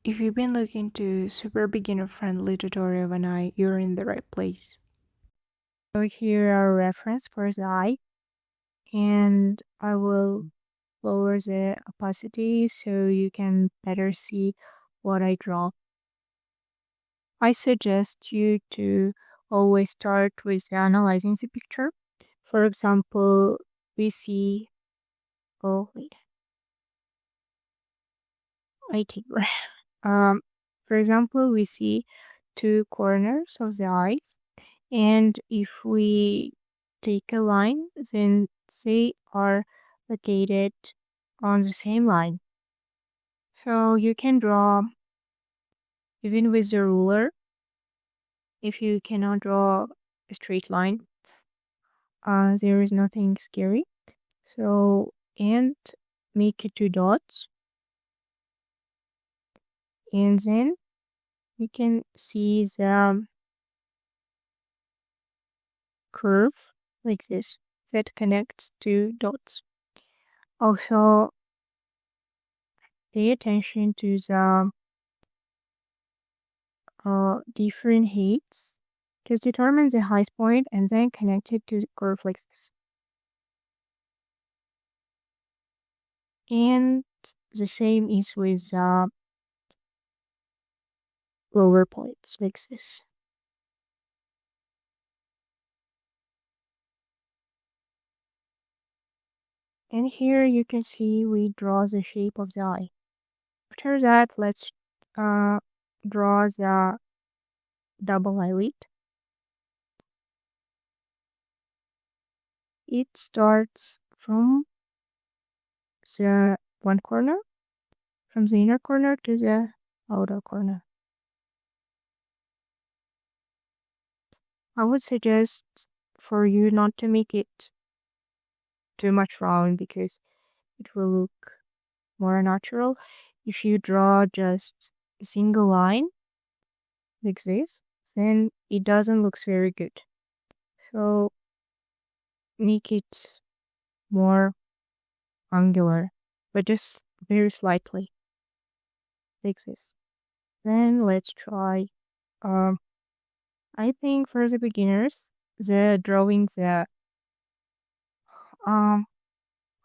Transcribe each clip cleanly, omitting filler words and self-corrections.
If you've been looking to super beginner friendly tutorial of an eye, you're in the right place. So here are reference for the eye, and I will lower the opacity so you can better see what I draw. I suggest you to always start with analyzing the picture. For example, we see, oh wait, I take um, for example, we see two corners of the eyes. And if we take a line, then they are located on the same line. So you can draw even with the ruler if you cannot draw a straight line. There is nothing scary. So, and make it two dots. And then we can see the curve like this that connects two dots. Also, pay attention to the different heights. Just determine the highest point and then connect it to the curve like this. And the same is with lower points like this. And here you can see we draw the shape of the eye. After that, let's draw the double eyelid. It starts from the one corner, from the inner corner to the outer corner. I would suggest for you not to make it too much round because it will look more natural. If you draw just a single line like this, then it doesn't look very good. So make it more angular, but just very slightly like this. Then let's try. Um, I think for the beginners, the drawings um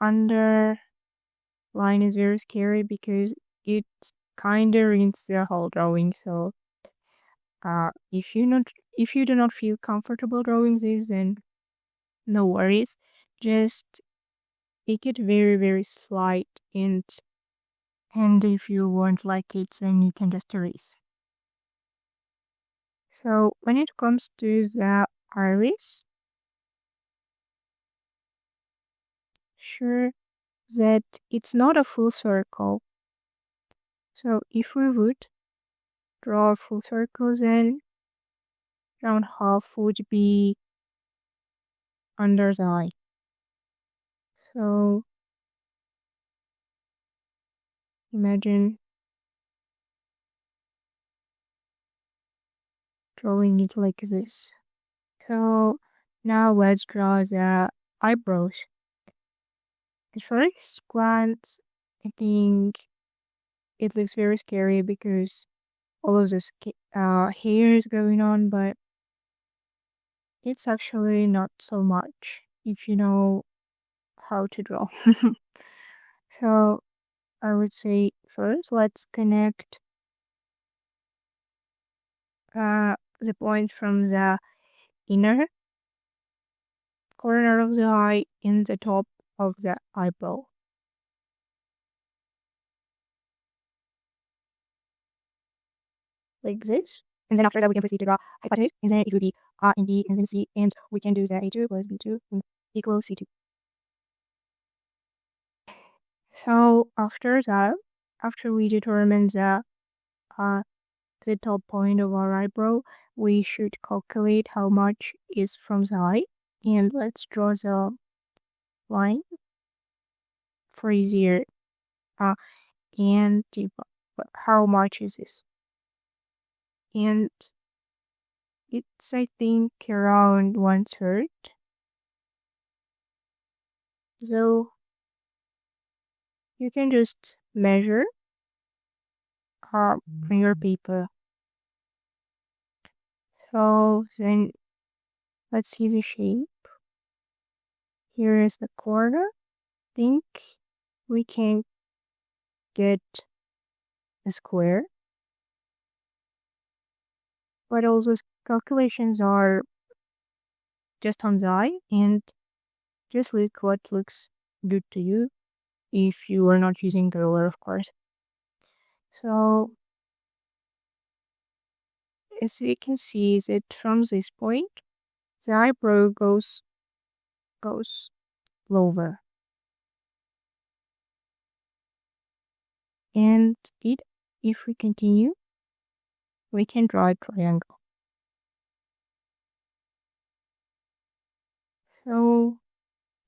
under line is very scary because it kind of ruins the whole drawing. So if you do not feel comfortable drawing this, then no worries. Just make it very slight, and if you won't like it, then you can just erase. So when it comes to the iris, sure that it's not a full circle. So if we would draw a full circle, then around half would be under the eye. So imagine drawing it like this. So now let's draw the eyebrows. At first glance, I think it looks very scary because all of this hair is going on, but it's actually not so much if you know how to draw. So I would say first let's connect the point from the inner corner of the eye in the top of the eyebrow. Like this. And then after that we can proceed to draw hypotenuse, and then it will be A and B and then C, and we can do the A2 plus B2 equals C2. So after that, after we determine uh the top point of our eyebrow, we should calculate how much is from the eye. And let's draw the line for easier. And how much is this? And it's, I think, around 1/3. So you can just measure on your paper. So then let's see the shape. Here is the corner. Think we can get a square, but all those calculations are just on the eye, and just look what looks good to you if you are not using a ruler, of course. So as we can see that from this point, the eyebrow goes lower. And if we continue, we can draw a triangle. So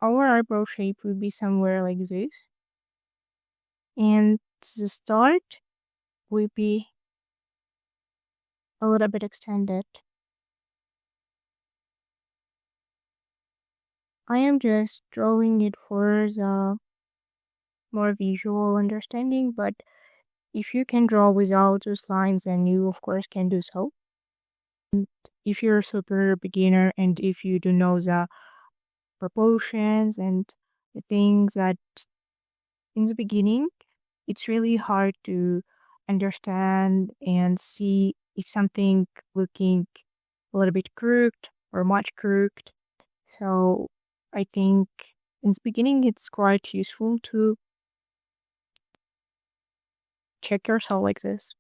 our eyebrow shape would be somewhere like this. And the start will be a little bit extended. I am just drawing it for the more visual understanding, but if you can draw without those lines, then you of course can do so. And if you're a super beginner and if you do know the proportions and the things that in the beginning, it's really hard to understand and see if something looking a little bit crooked or much crooked. So I think in the beginning it's quite useful to check yourself like this.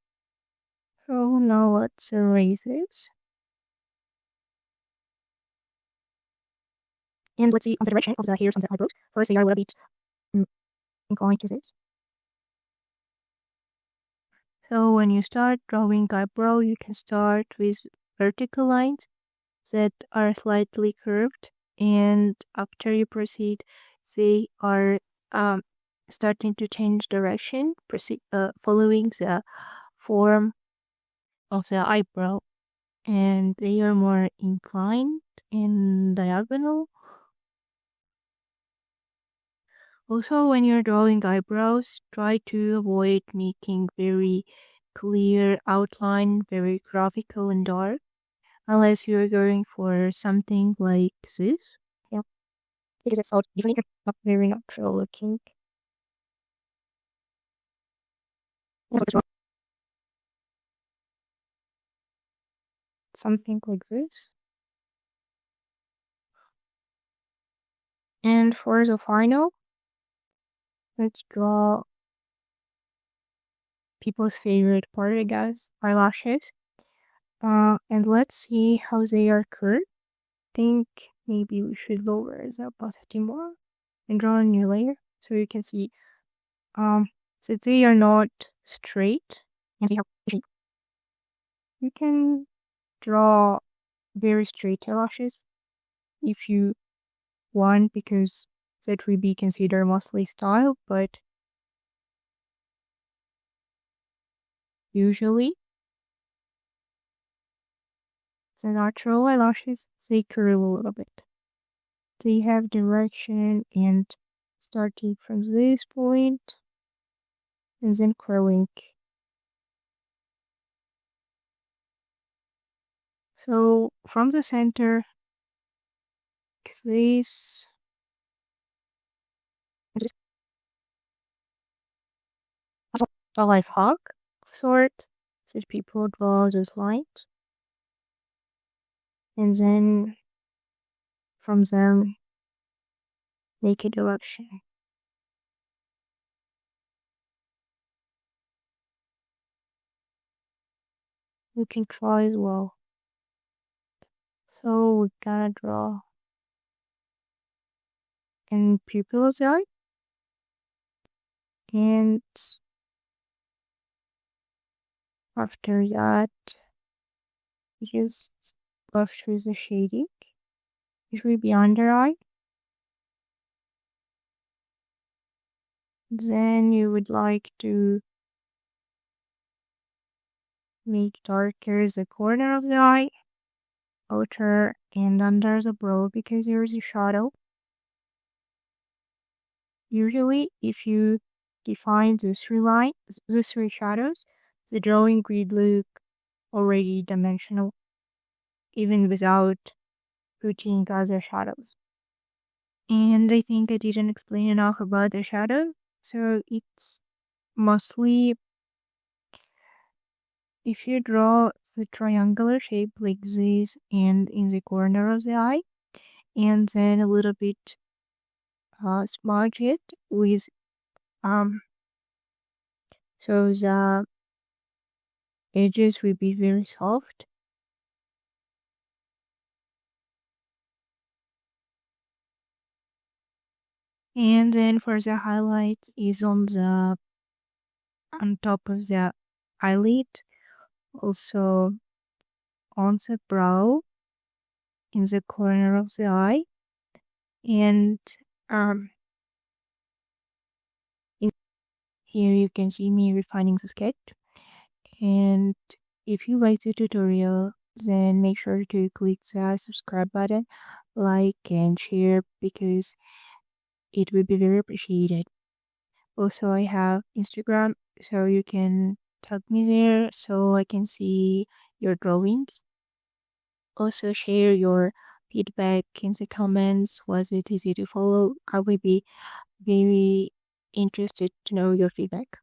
So now let's erase this. And let's see on the direction of the hairs on the eyebrows. First they are a little bit inclined to this. So when you start drawing eyebrow, you can start with vertical lines that are slightly curved, and after you proceed, they are starting to change direction, following the form of the eyebrow, and they are more inclined and diagonal. Also, when you're drawing eyebrows, try to avoid making very clear outline, very graphical and dark, unless you're going for something like this. Yeah, because it's all different, not very natural looking. Something like this. And for the final, let's draw people's favorite part, I guess, eyelashes. And let's see how they are curved. Think maybe we should lower the opacity more and draw a new layer so you can see so they are not straight and they have shape. You can draw very straight eyelashes if you want, because that would be considered mostly style, but usually the natural eyelashes, they curl a little bit. They have direction and starting from this point and then curling. So from the center, this a life hack sort that people draw those lines, and then from them make a direction. You can try as well. So we're gonna draw in pupil of the eye, and after that, just left with the shading. It will be under eye. Then you would like to make darker the corner of the eye, outer and under the brow, because there is a shadow. Usually, if you define those three shadows, the drawing would look already dimensional, even without putting other shadows. And I think I didn't explain enough about the shadow. So it's mostly if you draw the triangular shape like this and in the corner of the eye, and then a little bit smudge it with so the edges will be very soft. And then for the highlight is on top of the eyelid, also on the brow, in the corner of the eye, and here you can see me refining the sketch. And if you like the tutorial, then make sure to click the subscribe button, like and share because it would be very appreciated. Also, I have Instagram, so you can tag me there so I can see your drawings. Also, share your feedback in the comments. Was it easy to follow? I will be very interested to know your feedback.